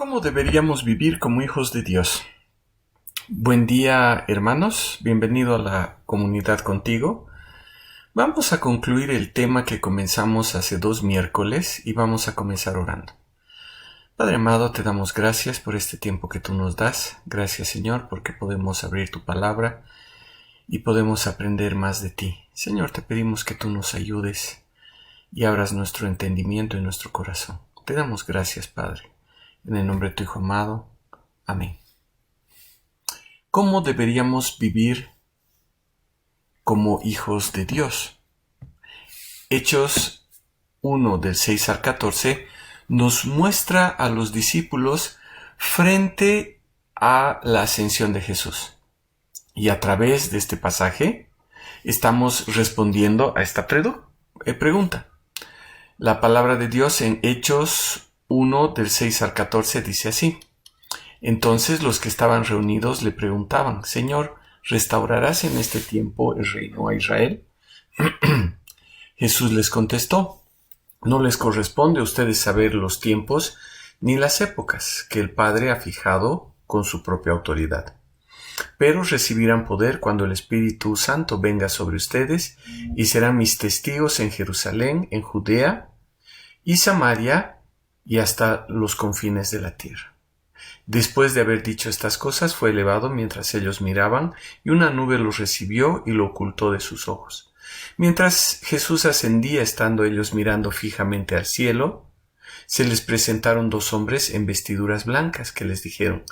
¿Cómo deberíamos vivir como hijos de Dios? Buen día, hermanos. Bienvenido a la comunidad contigo. Vamos a concluir el tema que comenzamos hace 2 miércoles y vamos a comenzar orando. Padre amado, te damos gracias por este tiempo que tú nos das. Gracias, Señor, porque podemos abrir tu palabra y podemos aprender más de ti. Señor, te pedimos que tú nos ayudes y abras nuestro entendimiento y nuestro corazón. Te damos gracias, Padre. En el nombre de tu Hijo amado. Amén. ¿Cómo deberíamos vivir como hijos de Dios? Hechos 1 del 6 al 14 nos muestra a los discípulos frente a la ascensión de Jesús. Y a través de este pasaje estamos respondiendo a esta pregunta. La palabra de Dios en Hechos 1 del 6 al 14 dice así: Entonces los que estaban reunidos le preguntaban: Señor, ¿restaurarás en este tiempo el reino a Israel? Jesús les contestó: No les corresponde a ustedes saber los tiempos ni las épocas que el Padre ha fijado con su propia autoridad. Pero recibirán poder cuando el Espíritu Santo venga sobre ustedes y serán mis testigos en Jerusalén, en Judea y Samaria y hasta los confines de la tierra. Después de haber dicho estas cosas, fue elevado mientras ellos miraban, y una nube los recibió y lo ocultó de sus ojos. Mientras Jesús ascendía, estando ellos mirando fijamente al cielo, se les presentaron 2 hombres en vestiduras blancas que les dijeron: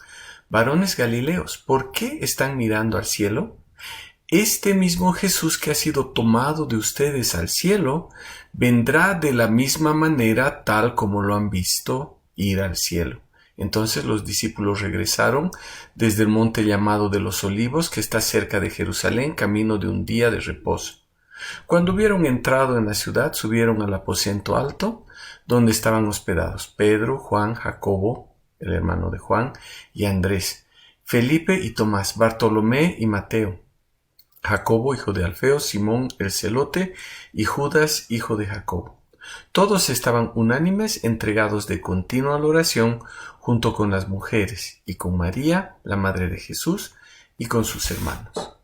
Varones Galileos, ¿por qué están mirando al cielo? Este mismo Jesús que ha sido tomado de ustedes al cielo, vendrá de la misma manera tal como lo han visto ir al cielo. Entonces los discípulos regresaron desde el monte llamado de los Olivos, que está cerca de Jerusalén, camino de un día de reposo. Cuando hubieron entrado en la ciudad, subieron al aposento alto, donde estaban hospedados Pedro, Juan, Jacobo, el hermano de Juan, y Andrés, Felipe y Tomás, Bartolomé y Mateo, Jacobo, hijo de Alfeo, Simón el celote, y Judas, hijo de Jacobo. Todos estaban unánimes, entregados de continua a la oración, junto con las mujeres, y con María, la madre de Jesús, y con sus hermanos.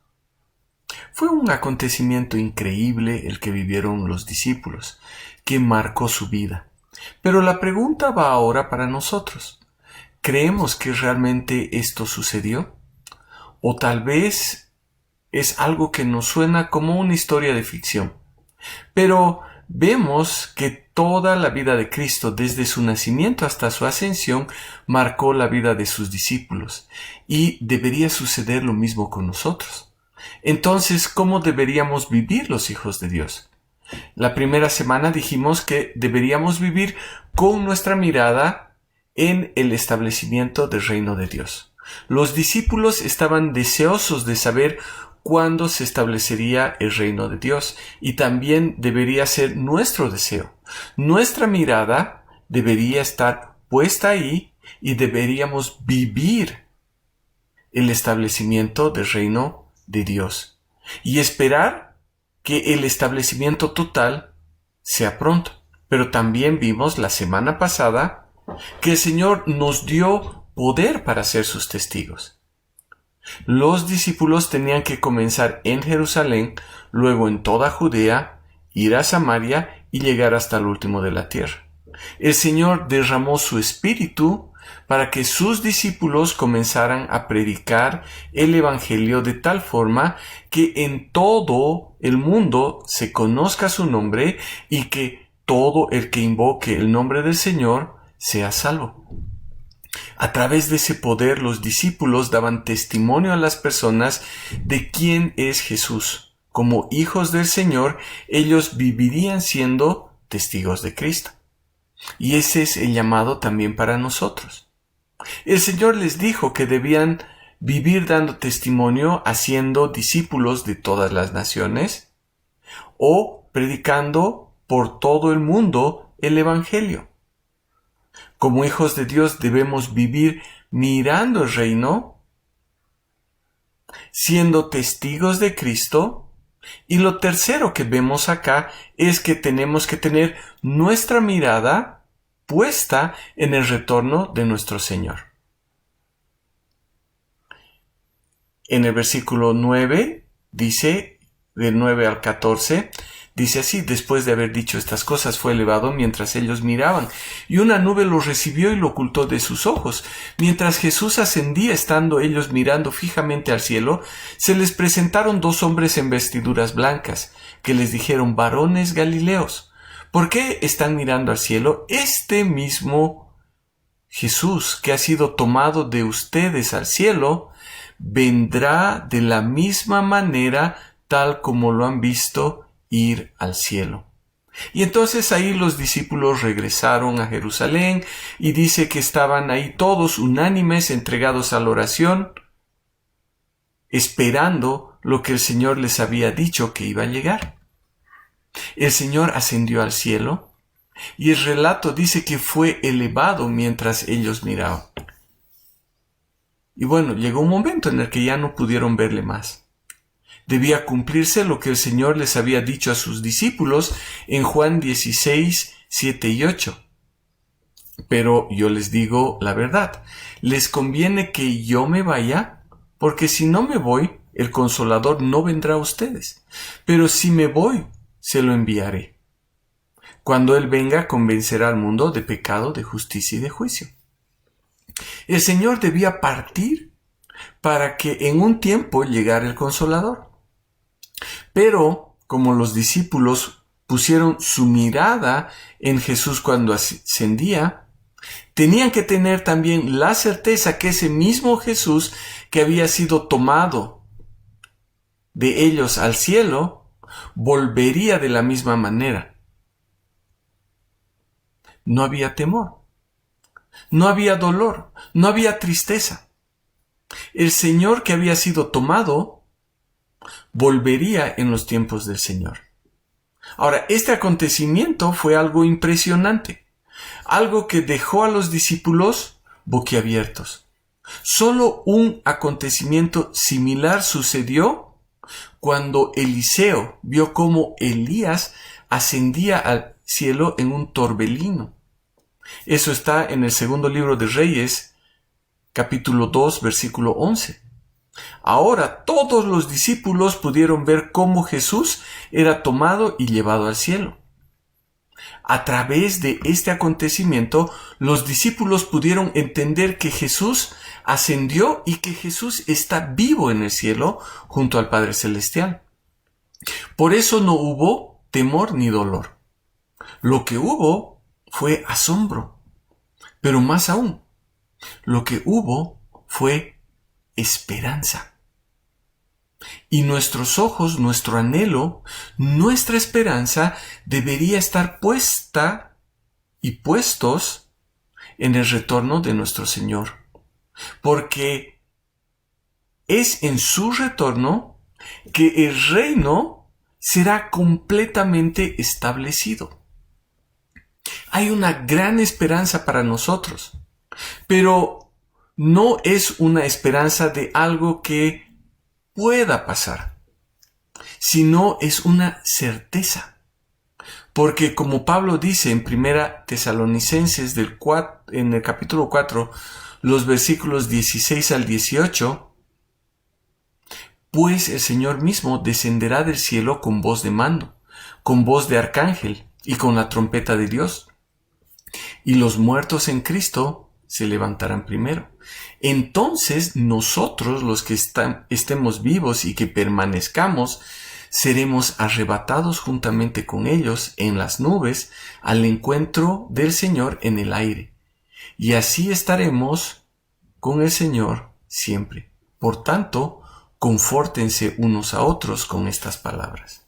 Fue un acontecimiento increíble el que vivieron los discípulos, que marcó su vida. Pero la pregunta va ahora para nosotros. ¿Creemos que realmente esto sucedió? ¿O tal vez es algo que nos suena como una historia de ficción? Pero vemos que toda la vida de Cristo, desde su nacimiento hasta su ascensión, marcó la vida de sus discípulos, y debería suceder lo mismo con nosotros. Entonces, ¿cómo deberíamos vivir los hijos de Dios? La primera semana dijimos que deberíamos vivir con nuestra mirada en el establecimiento del reino de Dios. Los discípulos estaban deseosos de saber cuándo se establecería el reino de Dios, y también debería ser nuestro deseo. Nuestra mirada debería estar puesta ahí y deberíamos vivir el establecimiento del reino de Dios y esperar que el establecimiento total sea pronto. Pero también vimos la semana pasada que el Señor nos dio poder para ser sus testigos. Los discípulos tenían que comenzar en Jerusalén, luego en toda Judea, ir a Samaria y llegar hasta el último de la tierra. El Señor derramó su espíritu para que sus discípulos comenzaran a predicar el Evangelio de tal forma que en todo el mundo se conozca su nombre y que todo el que invoque el nombre del Señor sea salvo. A través de ese poder, los discípulos daban testimonio a las personas de quién es Jesús. Como hijos del Señor, ellos vivirían siendo testigos de Cristo. Y ese es el llamado también para nosotros. El Señor les dijo que debían vivir dando testimonio, haciendo discípulos de todas las naciones, o predicando por todo el mundo el Evangelio. Como hijos de Dios debemos vivir mirando el reino, siendo testigos de Cristo. Y lo tercero que vemos acá es que tenemos que tener nuestra mirada puesta en el retorno de nuestro Señor. En el versículo 9 dice, del 9 al 14, dice así: después de haber dicho estas cosas fue elevado mientras ellos miraban, y una nube lo recibió y lo ocultó de sus ojos. Mientras Jesús ascendía, estando ellos mirando fijamente al cielo, se les presentaron dos hombres en vestiduras blancas, que les dijeron: varones Galileos, ¿por qué están mirando al cielo? Este mismo Jesús, que ha sido tomado de ustedes al cielo, vendrá de la misma manera tal como lo han visto ir al cielo. Y entonces ahí los discípulos regresaron a Jerusalén y dice que estaban ahí todos unánimes, entregados a la oración, esperando lo que el Señor les había dicho que iba a llegar. El Señor ascendió al cielo y el relato dice que fue elevado mientras ellos miraban. Y bueno, llegó un momento en el que ya no pudieron verle más. Debía cumplirse lo que el Señor les había dicho a sus discípulos en Juan 16, 7 y 8. Pero yo les digo la verdad, les conviene que yo me vaya, porque si no me voy, el Consolador no vendrá a ustedes. Pero si me voy, se lo enviaré. Cuando Él venga, convencerá al mundo de pecado, de justicia y de juicio. El Señor debía partir para que en un tiempo llegara el Consolador. Pero, como los discípulos pusieron su mirada en Jesús cuando ascendía, tenían que tener también la certeza que ese mismo Jesús que había sido tomado de ellos al cielo, volvería de la misma manera. No había temor. No había dolor, no había tristeza. El Señor que había sido tomado volvería en los tiempos del Señor. Ahora, este acontecimiento fue algo impresionante, algo que dejó a los discípulos boquiabiertos. Solo un acontecimiento similar sucedió cuando Eliseo vio cómo Elías ascendía al cielo en un torbellino. Eso está en el segundo libro de Reyes, capítulo 2, versículo 11. Ahora todos los discípulos pudieron ver cómo Jesús era tomado y llevado al cielo. A través de este acontecimiento, los discípulos pudieron entender que Jesús ascendió y que Jesús está vivo en el cielo junto al Padre Celestial. Por eso no hubo temor ni dolor. Lo que hubo fue asombro, pero más aún, lo que hubo fue esperanza. Y nuestros ojos, nuestro anhelo, nuestra esperanza debería estar puesta y puestos en el retorno de nuestro Señor, porque es en su retorno que el reino será completamente establecido. Hay una gran esperanza para nosotros, pero no es una esperanza de algo que pueda pasar, sino es una certeza. Porque como Pablo dice en 1 Tesalonicenses en el capítulo 4, los versículos 16 al 18, pues el Señor mismo descenderá del cielo con voz de mando, con voz de arcángel y con la trompeta de Dios. Y los muertos en Cristo se levantarán primero. Entonces nosotros, los que estemos vivos y que permanezcamos, seremos arrebatados juntamente con ellos en las nubes al encuentro del Señor en el aire. Y así estaremos con el Señor siempre. Por tanto, confórtense unos a otros con estas palabras.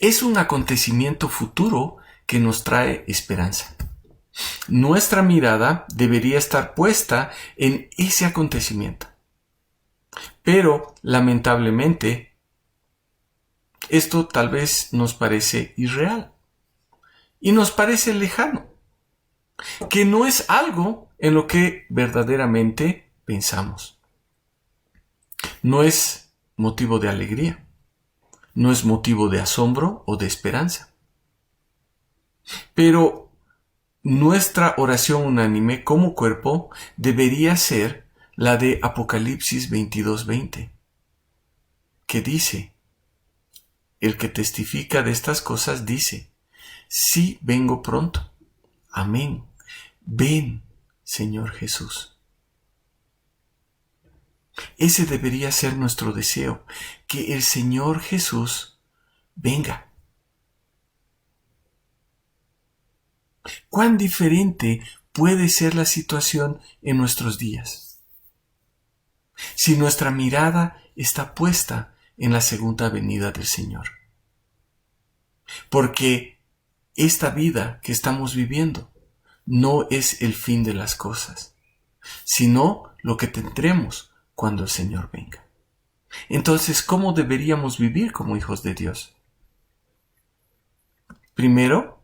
Es un acontecimiento futuro que nos trae esperanza. Nuestra mirada debería estar puesta en ese acontecimiento. Pero, lamentablemente, esto tal vez nos parece irreal y nos parece lejano, que no es algo en lo que verdaderamente pensamos. No es motivo de alegría, no es motivo de asombro o de esperanza. Pero nuestra oración unánime como cuerpo debería ser la de Apocalipsis 22:20, que dice, el que testifica de estas cosas dice, sí vengo pronto. Amén. Ven, Señor Jesús. Ese debería ser nuestro deseo, que el Señor Jesús venga. ¿Cuán diferente puede ser la situación en nuestros días? Si nuestra mirada está puesta en la segunda venida del Señor. Porque esta vida que estamos viviendo no es el fin de las cosas, sino lo que tendremos cuando el Señor venga. Entonces, ¿cómo deberíamos vivir como hijos de Dios? Primero,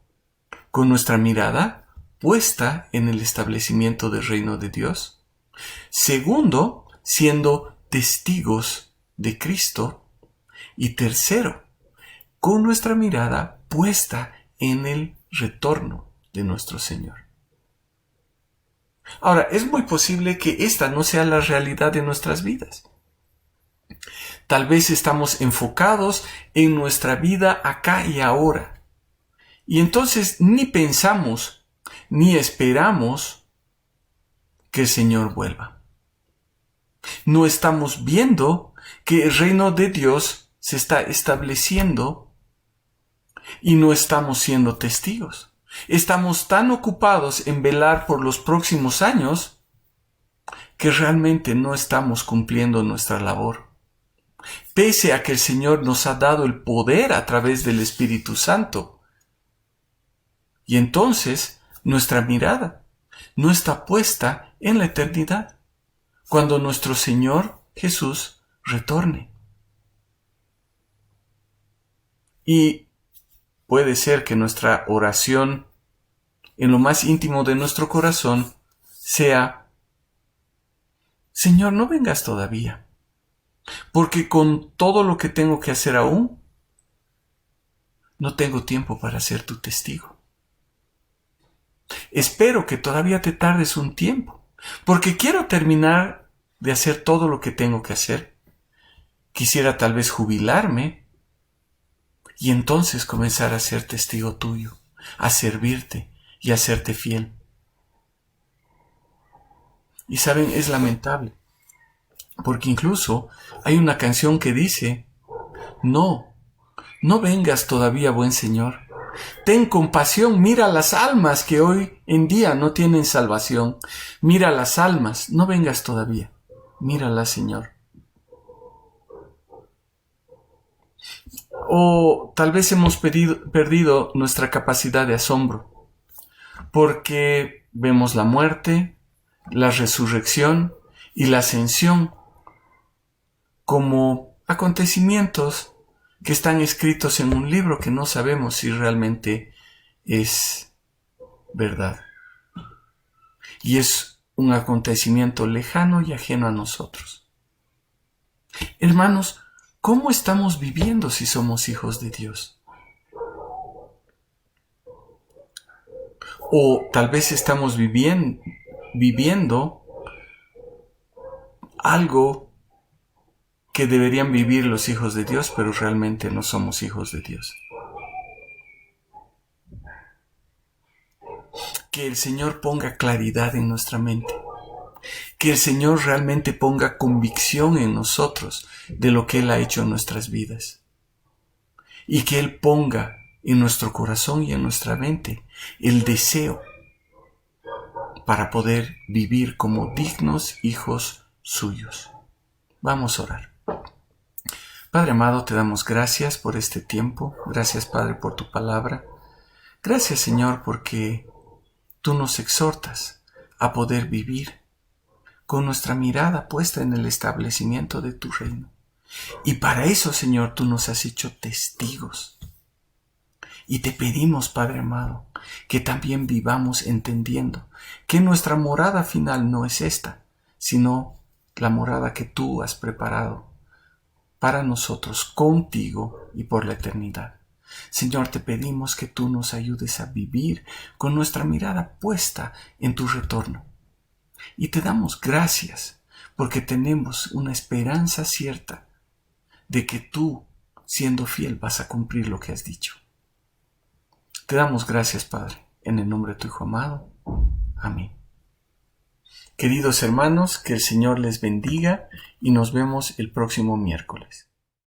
con nuestra mirada puesta en el establecimiento del reino de Dios. Segundo, siendo testigos de Cristo. Y tercero, con nuestra mirada puesta en el retorno de nuestro Señor. Ahora, es muy posible que esta no sea la realidad de nuestras vidas. Tal vez estamos enfocados en nuestra vida acá y ahora. Y entonces ni pensamos ni esperamos que el Señor vuelva. No estamos viendo que el reino de Dios se está estableciendo y no estamos siendo testigos. Estamos tan ocupados en velar por los próximos años que realmente no estamos cumpliendo nuestra labor. Pese a que el Señor nos ha dado el poder a través del Espíritu Santo. Y entonces nuestra mirada no está puesta en la eternidad, cuando nuestro Señor Jesús retorne. Y puede ser que nuestra oración en lo más íntimo de nuestro corazón sea, Señor, no vengas todavía, porque con todo lo que tengo que hacer aún, no tengo tiempo para ser tu testigo. Espero que todavía te tardes un tiempo, porque quiero terminar de hacer todo lo que tengo que hacer. Quisiera tal vez jubilarme y entonces comenzar a ser testigo tuyo, a servirte y a serte fiel. Y saben, es lamentable, porque incluso hay una canción que dice, no vengas todavía, buen Señor. Ten compasión, mira las almas que hoy en día no tienen salvación. Mira las almas, no vengas todavía. Míralas, Señor. O tal vez hemos perdido nuestra capacidad de asombro, porque vemos la muerte, la resurrección y la ascensión como acontecimientos que están escritos en un libro que no sabemos si realmente es verdad. Y es un acontecimiento lejano y ajeno a nosotros. Hermanos, ¿cómo estamos viviendo si somos hijos de Dios? O tal vez estamos viviendo algo que deberían vivir los hijos de Dios, pero realmente no somos hijos de Dios. Que el Señor ponga claridad en nuestra mente. Que el Señor realmente ponga convicción en nosotros de lo que Él ha hecho en nuestras vidas. Y que Él ponga en nuestro corazón y en nuestra mente el deseo para poder vivir como dignos hijos suyos. Vamos a orar. Padre amado, te damos gracias por este tiempo. Gracias, Padre, por tu palabra. Gracias, Señor, porque tú nos exhortas a poder vivir con nuestra mirada puesta en el establecimiento de tu reino. Y para eso, Señor, tú nos has hecho testigos. Y te pedimos, Padre amado, que también vivamos entendiendo que nuestra morada final no es esta, sino la morada que tú has preparado para nosotros, contigo y por la eternidad. Señor, te pedimos que tú nos ayudes a vivir con nuestra mirada puesta en tu retorno. Y te damos gracias porque tenemos una esperanza cierta de que tú, siendo fiel, vas a cumplir lo que has dicho. Te damos gracias, Padre, en el nombre de tu Hijo amado. Amén. Queridos hermanos, que el Señor les bendiga y nos vemos el próximo miércoles.